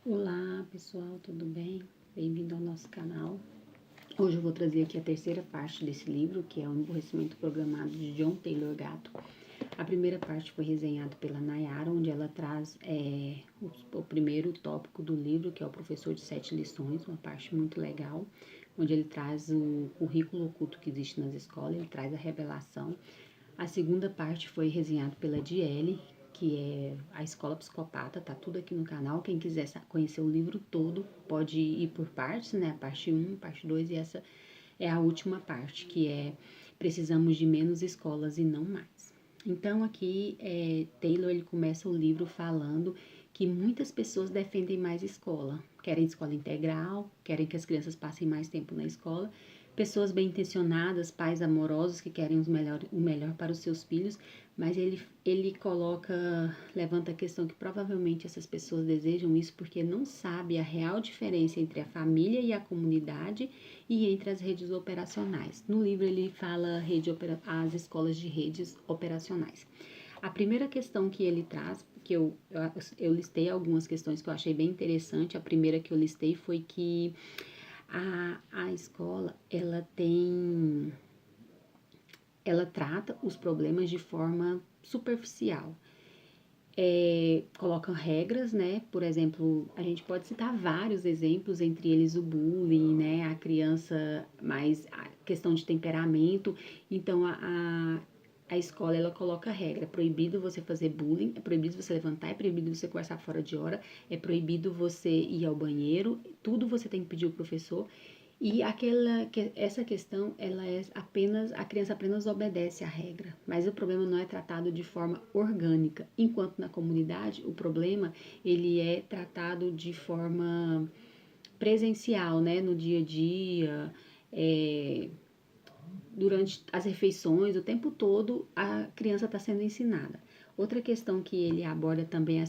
Olá pessoal, tudo bem? Bem-vindo ao nosso canal. Hoje eu vou trazer aqui a terceira parte desse livro, que é o Emborrecimento Programado de John Taylor Gatto. A primeira parte foi resenhada pela Nayara, onde ela traz o primeiro tópico do livro, que é o professor de 7 lições, uma parte muito legal, onde ele traz o currículo oculto que existe nas escolas, ele traz a revelação. A segunda parte foi resenhada pela Diele, que é a Escola Psicopata, tá tudo aqui no canal. Quem quiser conhecer o livro todo, pode ir por partes, né? A parte 1, parte 2 e essa é a última parte, que é Precisamos de menos escolas e não mais. Então aqui Taylor ele começa o livro falando que muitas pessoas defendem mais escola, querem escola integral, querem que as crianças passem mais tempo na escola, pessoas bem intencionadas, pais amorosos que querem o melhor para os seus filhos, mas ele levanta a questão que provavelmente essas pessoas desejam isso porque não sabe a real diferença entre a família e a comunidade e entre as redes operacionais. No livro ele fala as escolas de redes operacionais. A primeira questão que ele traz, que eu listei algumas questões que eu achei bem interessante. A primeira que eu listei foi que a escola, ela trata os problemas de forma superficial. Colocam regras, né? Por exemplo, a gente pode citar vários exemplos, entre eles o bullying, né? A criança, mais a questão de temperamento. Então, a escola, ela coloca regra. É proibido você fazer bullying, é proibido você levantar, é proibido você conversar fora de hora, é proibido você ir ao banheiro, tudo você tem que pedir ao professor. E essa questão, a criança apenas obedece à regra, mas o problema não é tratado de forma orgânica, enquanto na comunidade o problema, ele é tratado de forma presencial, né, no dia a dia, durante as refeições, o tempo todo a criança está sendo ensinada. Outra questão que ele aborda também é a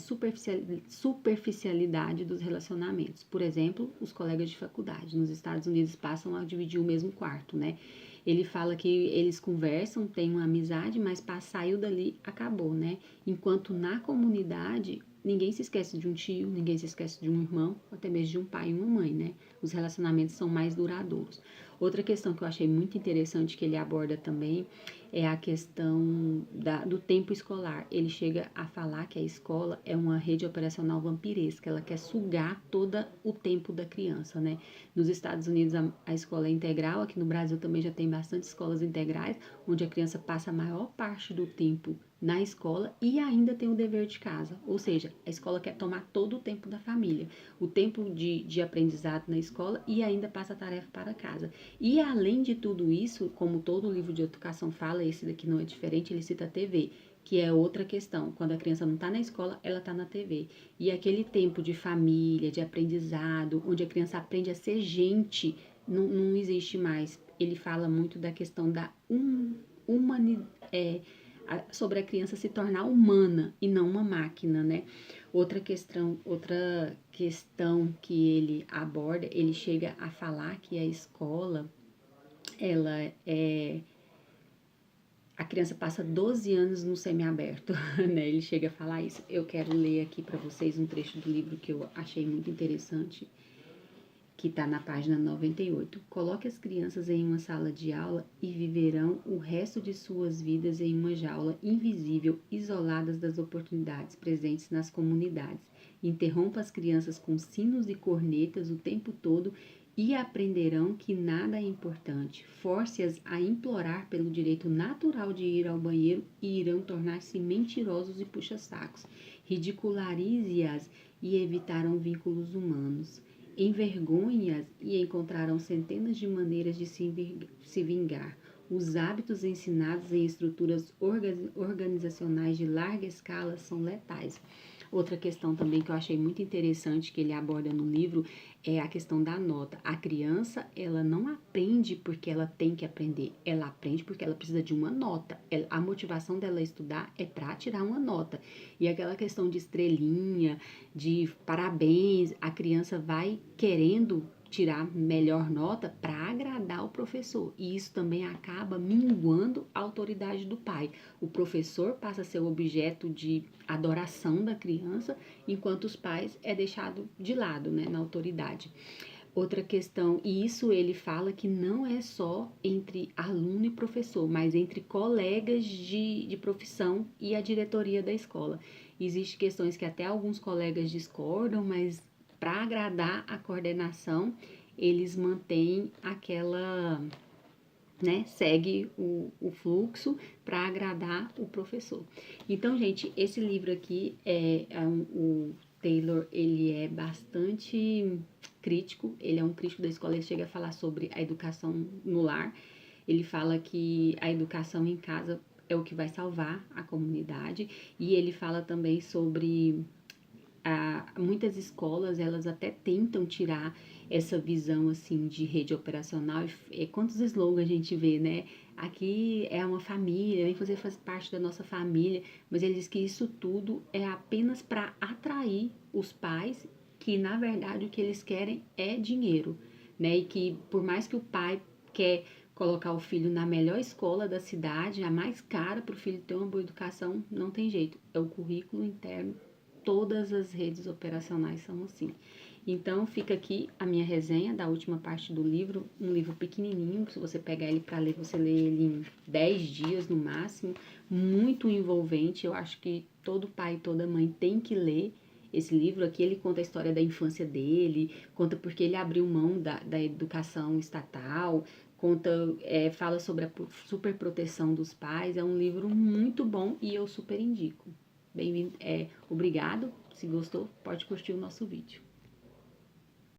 superficialidade dos relacionamentos. Por exemplo, os colegas de faculdade. Nos Estados Unidos passam a dividir o mesmo quarto, né? Ele fala que eles conversam, têm uma amizade, mas saiu dali, acabou, né? Enquanto na comunidade, ninguém se esquece de um tio, ninguém se esquece de um irmão, até mesmo de um pai e uma mãe, né? Os relacionamentos são mais duradouros. Outra questão que eu achei muito interessante que ele aborda também é a questão do tempo escolar. Ele chega a falar que a escola é uma rede operacional vampiresca, ela quer sugar todo o tempo da criança, né? Nos Estados Unidos a escola é integral, aqui no Brasil também já tem bastante escolas integrais, onde a criança passa a maior parte do tempo na escola e ainda tem o dever de casa, ou seja, a escola quer tomar todo o tempo da família, o tempo de aprendizado na escola e ainda passa a tarefa para casa. E além de tudo isso, como todo livro de educação fala, esse daqui não é diferente, ele cita a TV, que é outra questão. Quando a criança não está na escola, ela está na TV. E aquele tempo de família, de aprendizado, onde a criança aprende a ser gente, não existe mais. Ele fala muito da questão da sobre a criança se tornar humana e não uma máquina, né? Outra questão que ele aborda, ele chega a falar que a escola, a criança passa 12 anos no semiaberto, né? Ele chega a falar isso. Eu quero ler aqui para vocês um trecho do livro que eu achei muito interessante, que está na página 98. Coloque as crianças em uma sala de aula e viverão o resto de suas vidas em uma jaula invisível, isoladas das oportunidades presentes nas comunidades. Interrompa as crianças com sinos e cornetas o tempo todo e aprenderão que nada é importante. Force-as a implorar pelo direito natural de ir ao banheiro e irão tornar-se mentirosos e puxa-sacos. Ridicularize-as e evitarão vínculos humanos. Envergonhe-as e encontrarão centenas de maneiras de se vingar. Os hábitos ensinados em estruturas organizacionais de larga escala são letais. Outra questão também que eu achei muito interessante que ele aborda no livro é a questão da nota. A criança, ela não aprende porque ela tem que aprender, ela aprende porque ela precisa de uma nota. A motivação dela estudar é para tirar uma nota. E aquela questão de estrelinha, de parabéns, a criança vai querendo tirar melhor nota para agradar o professor. E isso também acaba minguando a autoridade do pai. O professor passa a ser o objeto de adoração da criança, enquanto os pais é deixado de lado, né, na autoridade. Outra questão, e isso ele fala que não é só entre aluno e professor, mas entre colegas de profissão e a diretoria da escola. Existem questões que até alguns colegas discordam, mas para agradar a coordenação, eles mantêm aquela, né, segue o fluxo para agradar o professor. Então, gente, esse livro aqui o Taylor, ele é bastante crítico, ele é um crítico da escola, ele chega a falar sobre a educação no lar, ele fala que a educação em casa é o que vai salvar a comunidade, e ele fala também sobre muitas escolas, elas até tentam tirar essa visão, assim, de rede operacional. Quantos slogans a gente vê, né? Aqui é uma família, vem fazer parte da nossa família, mas ele diz que isso tudo é apenas para atrair os pais, que na verdade o que eles querem é dinheiro, né? E que por mais que o pai quer colocar o filho na melhor escola da cidade, a mais cara para o filho ter uma boa educação, não tem jeito, é o currículo interno. Todas as redes operacionais são assim. Então, fica aqui a minha resenha da última parte do livro, um livro pequenininho, que se você pegar ele para ler, você lê ele em 10 dias no máximo, muito envolvente. Eu acho que todo pai e toda mãe tem que ler esse livro. Aqui ele conta a história da infância dele, conta porque ele abriu mão da educação estatal, conta, fala sobre a superproteção dos pais. É um livro muito bom e eu super indico. Bem-vindo, obrigado. Se gostou, pode curtir o nosso vídeo.